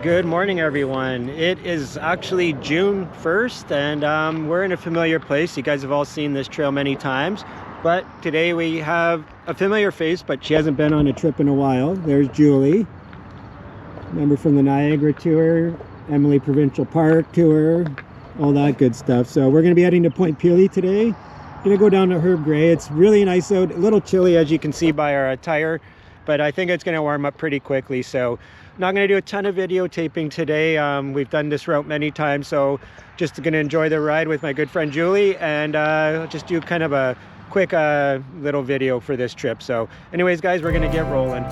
Good morning, everyone. It is actually June 1st, and we're in a familiar place. You guys have all seen this trail many times, but today we have a familiar face, but she hasn't been on a trip in a while. There's Julie. Remember from the Niagara tour, Emily Provincial Park tour, all that good stuff. So we're going to be heading to Point Pelee today. Going to go down to Herb Gray. It's really nice out, a little chilly as you can see by our attire, but I think it's going to warm up pretty quickly. So not going to do a ton of videotaping today. We've done this route many times, so just going to enjoy the ride with my good friend Julie, and just do kind of a quick little video for this trip. So anyways, guys, we're going to get rolling.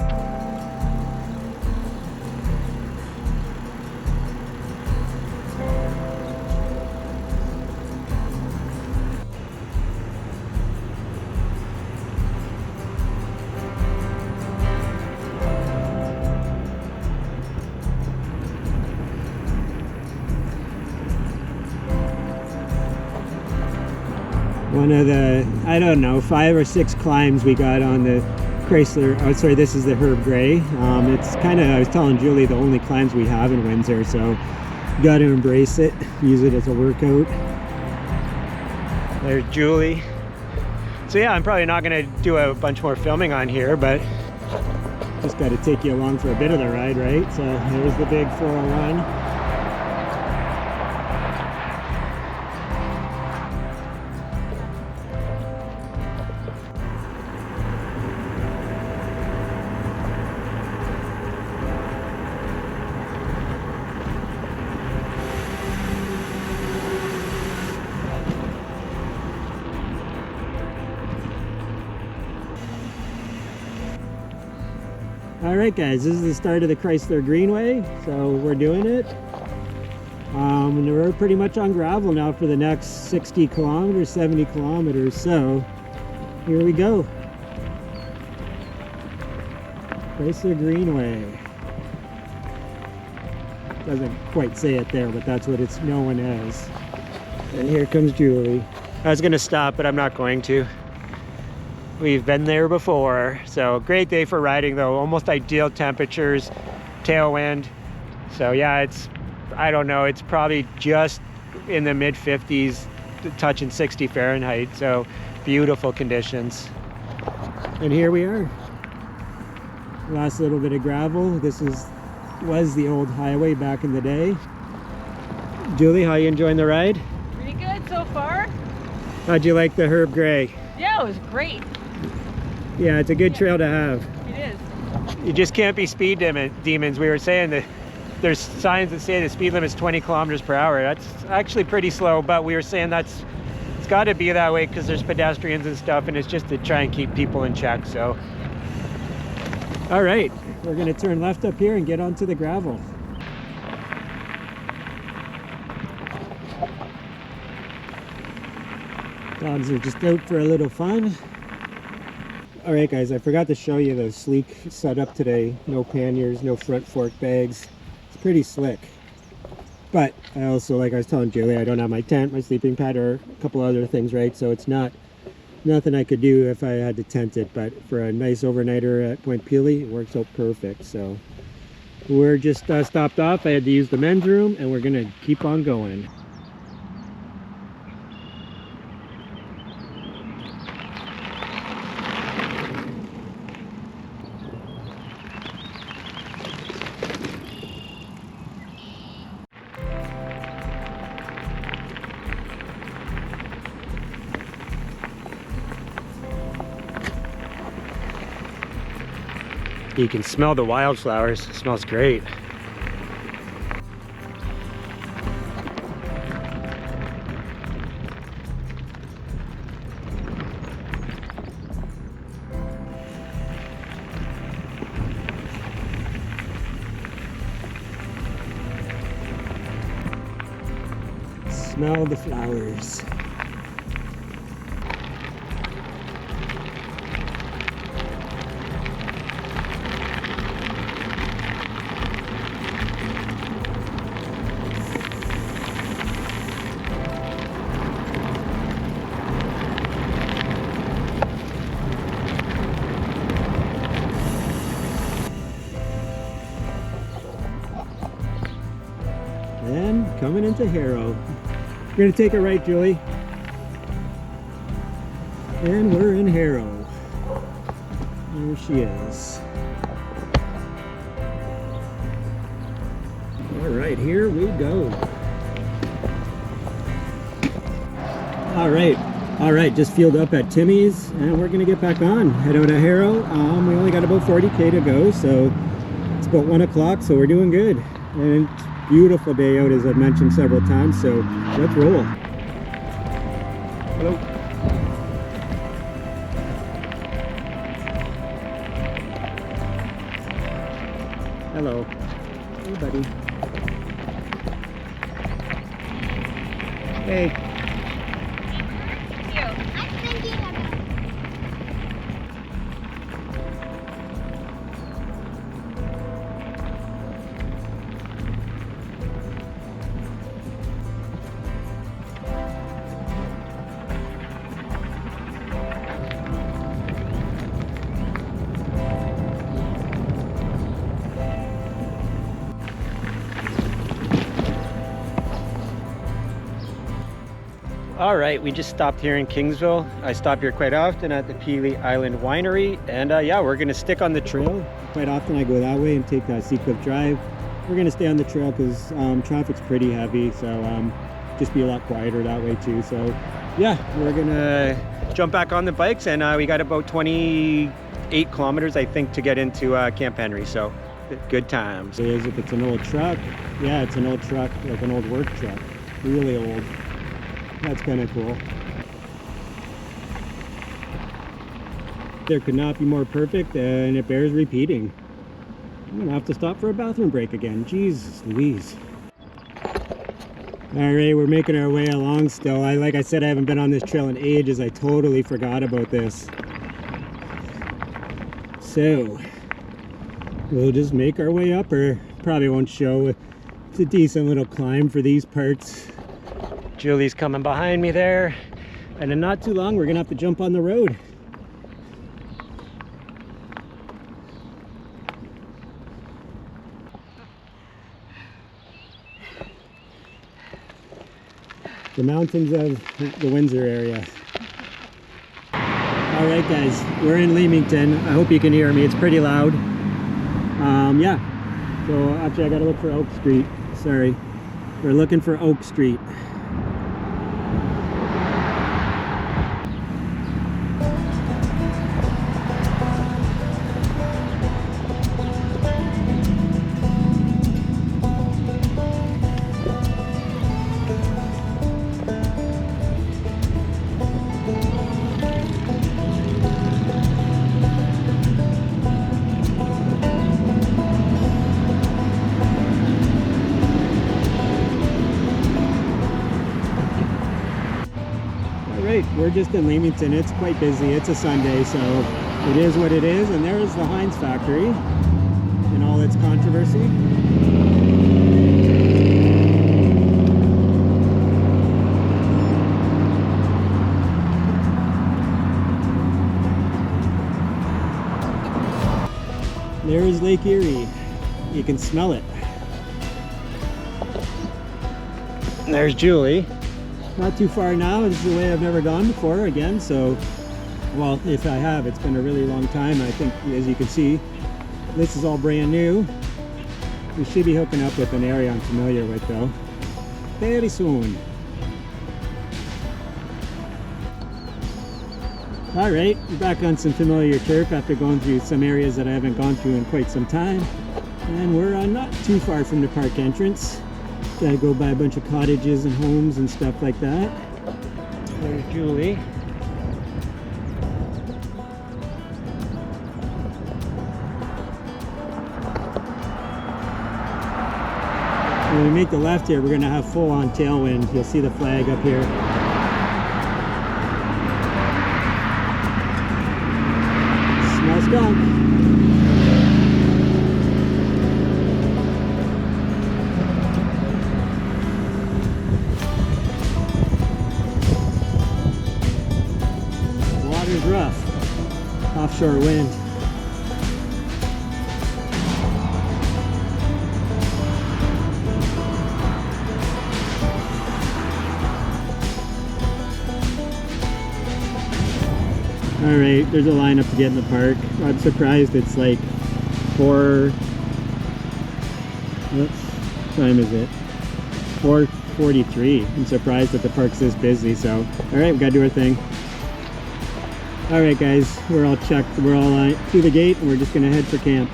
One of the, I don't know, 5 or 6 climbs we got on the Chrysler, oh sorry, this is the Herb Gray. It's kind of, I was telling Julie, the only climbs we have in Windsor, so you got to embrace it, use it as a workout. There's Julie. So yeah, I'm probably not going to do a bunch more filming on here, but just got to take you along for a bit of the ride, right? So there's the big 401. Alright guys, this is the start of the Chrysler Greenway, so we're doing it. And we're pretty much on gravel now for the next 60 kilometers, 70 kilometers, so here we go. Chrysler Greenway. Doesn't quite say it there, but that's what it's known as. And here comes Julie. I was going to stop, but I'm not going to. We've been there before. So great day for riding though, almost ideal temperatures, tailwind. So yeah, it's, I don't know, it's probably just in the mid 50s, touching 60 Fahrenheit. So beautiful conditions. And here we are. Last little bit of gravel. This was the old highway back in the day. Julie, how you enjoying the ride? Pretty good so far. How'd you like the Herb Gray? Yeah, it was great. Yeah, it's a good trail to have. It is. You just can't be speed demons. We were saying that there's signs that say the speed limit is 20 kilometers per hour. That's actually pretty slow, but we were saying it's got to be that way because there's pedestrians and stuff, and it's just to try and keep people in check. So all right, we're going to turn left up here and get onto the gravel. Dogs are just out for a little fun. All right guys, I forgot to show you the sleek setup today. No panniers, no front fork bags. It's pretty slick. But I also, like I was telling Julie, I don't have my tent, my sleeping pad, or a couple other things, right? So it's nothing I could do if I had to tent it. But for a nice overnighter at Point Pelee, it works out perfect. So we're just stopped off. I had to use the men's room, and we're gonna keep on going. You can smell the wildflowers. It smells great. Smell the flowers. And coming into Harrow. We're gonna take a right, Julie. And we're in Harrow. There she is. All right, here we go. All right, just fueled up at Timmy's and we're gonna get back on. Head out to Harrow. We only got about 40K to go, so it's about 1 o'clock, so we're doing good. And it's a beautiful day out, as I've mentioned several times, so let's roll. Hello. Hello. Hey, buddy. Hey. Thank you. I'm thinking about All right, we just stopped here in Kingsville. I stop here quite often at the Pelee Island Winery, and yeah, we're gonna stick on the trail. Quite often I go that way and take Seacliff Drive. We're gonna stay on the trail because traffic's pretty heavy, so just be a lot quieter that way too. So yeah, we're gonna jump back on the bikes, and we got about 28 kilometers, I think, to get into Camp Henry, so good times. If it's an old truck, yeah, it's an old truck, like an old work truck, really old. That's kind of cool. There could not be more perfect, and it bears repeating. I'm gonna have to stop for a bathroom break again. Jesus Louise. All right, we're making our way along still. Like I said, I haven't been on this trail in ages. I totally forgot about this. So we'll just make our way up, or probably won't show. It's a decent little climb for these parts. Julie's coming behind me there, and in not too long we're gonna have to jump on the road. The mountains of the Windsor area. All right guys, we're in Leamington. I hope you can hear me, it's pretty loud. Yeah, so actually I gotta look for Oak Street, sorry. We're looking for Oak Street. We're just in Leamington. It's quite busy. It's a Sunday, so it is what it is. And there is the Heinz factory in all its controversy. There is Lake Erie. You can smell it. And there's Julie. Not too far now. This is the way I've never gone before again, so, well, if I have, it's been a really long time. I think, as you can see, this is all brand new. We should be hooking up with an area I'm familiar with though very soon. All right, we're back on some familiar turf after going through some areas that I haven't gone through in quite some time, and we're not too far from the park entrance. Gotta go by a bunch of cottages and homes and stuff like that. There's Julie. When we make the left here, we're going to have full-on tailwind. You'll see the flag up here. Smell skunk. Water's rough. Offshore wind. All right, there's a lineup to get in the park. I'm surprised it's like what time is it? 4:43. I'm surprised that the park's this busy. So, all right, we gotta do our thing. All right, guys, we're all checked. We're all through the gate, and we're just gonna head for camp.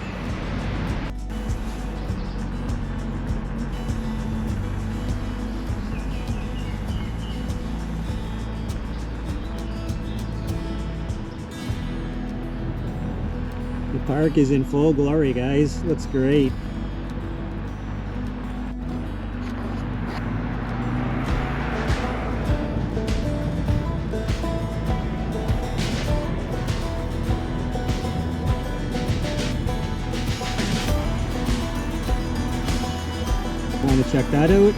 The park is in full glory, guys. Looks great. Want to check that out?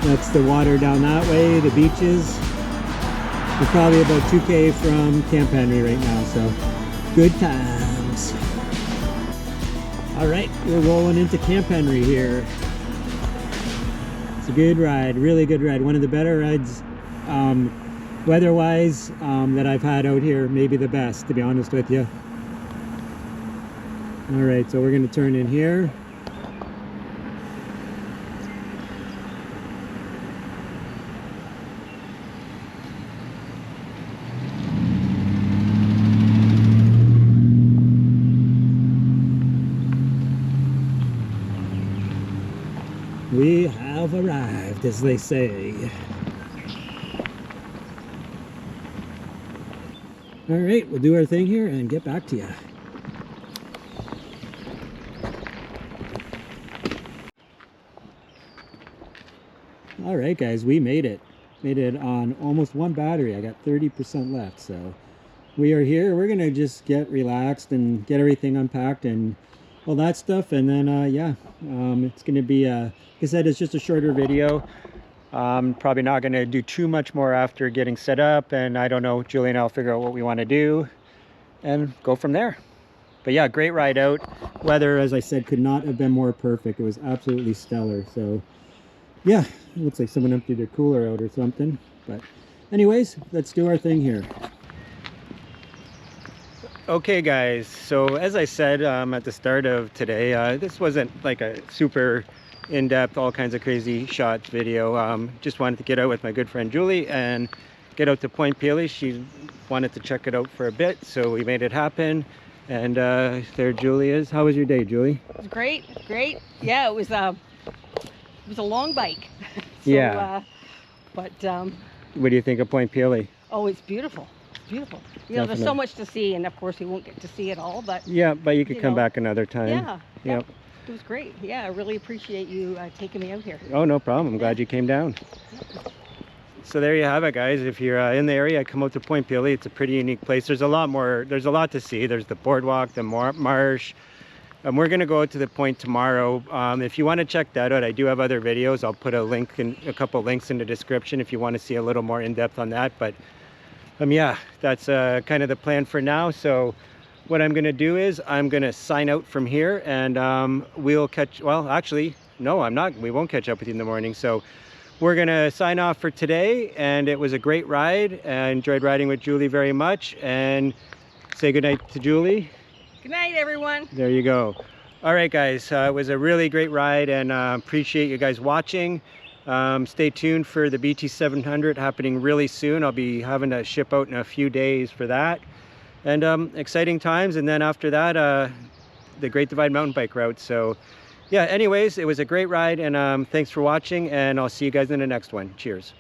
That's the water down that way, the beaches. We're probably about 2K from Camp Henry right now, so good times. All right, we're rolling into Camp Henry here. It's a good ride, really good ride. One of the better rides, weather-wise, that I've had out here. Maybe the best, to be honest with you. All right, so we're gonna turn in here. We have arrived, as they say. All right, we'll do our thing here and get back to you. All right, guys, we made it. Made it on almost one battery. I got 30% left, so we are here. We're gonna just get relaxed and get everything unpacked and all that stuff, and then yeah, it's gonna be like I said, it's just a shorter video. Probably not gonna do too much more after getting set up, and I don't know, Julie and I'll figure out what we want to do and go from there. But yeah, great ride out. Weather, as I said, could not have been more perfect. It was absolutely stellar. So yeah, it looks like someone emptied their cooler out or something. But anyways, let's do our thing here. Okay, guys, so as I said at the start of today, this wasn't like a super in-depth, all kinds of crazy shots video. Just wanted to get out with my good friend Julie and get out to Point Pelee. She wanted to check it out for a bit, so we made it happen. And there Julie is. How was your day, Julie? It was great, great. Yeah, it was a long bike. So, yeah. But what do you think of Point Pelee? oh, it's beautiful. Beautiful. You know, there's so much to see, and of course we won't get to see it all, but yeah, but you could come back another time. Yeah. Yep. It was great. Yeah, I really appreciate you taking me out here. Oh, no problem. I'm glad you came down. So there you have it, guys. If you're in the area, come out to Point Pelee. It's a pretty unique place. There's a lot more. There's a lot to see. There's the boardwalk, the marsh. We're going to go out to the point tomorrow. If you want to check that out, I do have other videos. I'll put a couple links in the description if you want to see a little more in depth on that. But yeah, that's kind of the plan for now. So what I'm going to do is I'm going to sign out from here, and we'll catch, well, actually, no, I'm not. We won't catch up with you in the morning. So we're going to sign off for today, and it was a great ride. I enjoyed riding with Julie very much, and say goodnight to Julie. Good night, everyone. There you go. All right, guys, it was a really great ride, and appreciate you guys watching. Stay tuned for the BT 700 happening really soon. I'll be having to ship out in a few days for that. And exciting times. And then after that, the Great Divide mountain bike route. So yeah, anyways, it was a great ride, and thanks for watching, and I'll see you guys in the next one. Cheers.